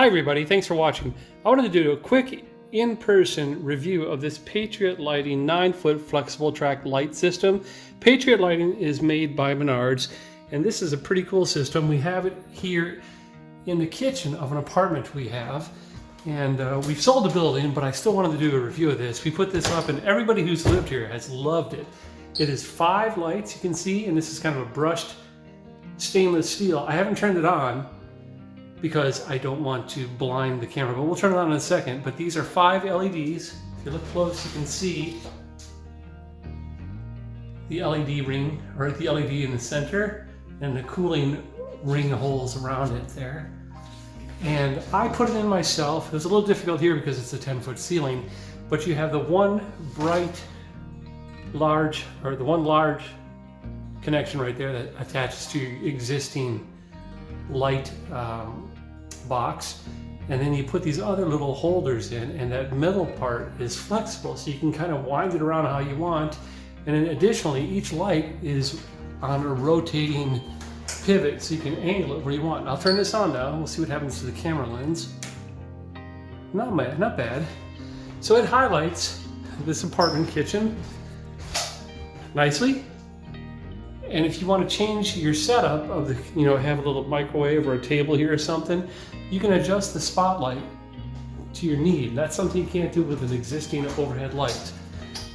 Hi everybody, thanks for watching. I wanted to do a quick in-person review of this Patriot lighting 9-foot flexible track light system. Patriot lighting is made by Menards, and this is a pretty cool system. We have it here in the kitchen of an apartment we have, and we've sold the building, but I still wanted to do a review of this. We put this up and everybody who's lived here has loved it. It is 5 lights you can see, and this is kind of a brushed stainless steel. I haven't turned it on because I don't want to blind the camera, but we'll turn it on in a second. But these are 5 LEDs. If you look close, you can see the LED ring, or the LED in the center, and the cooling ring holes around it there. And I put it in myself. It was a little difficult here because it's a 10-foot ceiling, but you have the one large connection right there that attaches to your existing light box, and then you put these other little holders in, and that middle part is flexible, so you can kind of wind it around how you want. And then additionally, each light is on a rotating pivot, so you can angle it where you want. I'll turn this on now, we'll see what happens to the camera lens. Not bad, not bad. So it highlights this apartment kitchen nicely. And if you want to change your setup of the, have a little microwave or a table here or something, you can adjust the spotlight to your need. That's something you can't do with an existing overhead light.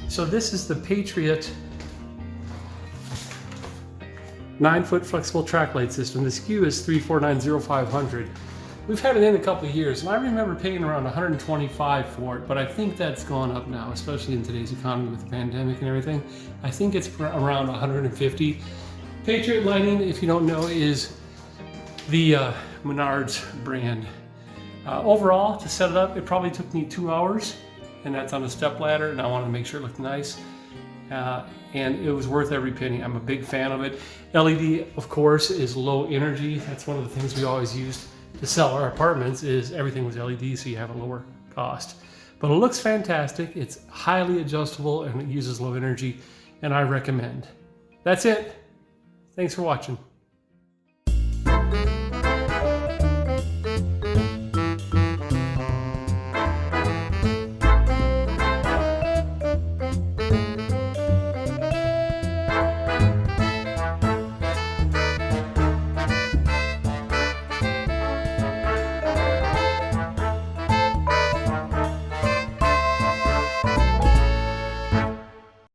So this is the Patriot 9-foot flexible track light system. The SKU is 3490500. We've had it in a couple of years, and I remember paying around $125 for it, but I think that's gone up now, especially in today's economy with the pandemic and everything. I think it's around $150. Patriot lighting, if you don't know, is the Menards brand. Overall, to set it up, it probably took me 2 hours, and that's on a step ladder, and I wanted to make sure it looked nice. And it was worth every penny. I'm a big fan of it. LED, of course, is low energy. That's one of the things we always used to sell our apartments, is everything was LED, so you have a lower cost. But it looks fantastic. It's highly adjustable and it uses low energy, and I recommend. That's it. Thanks for watching.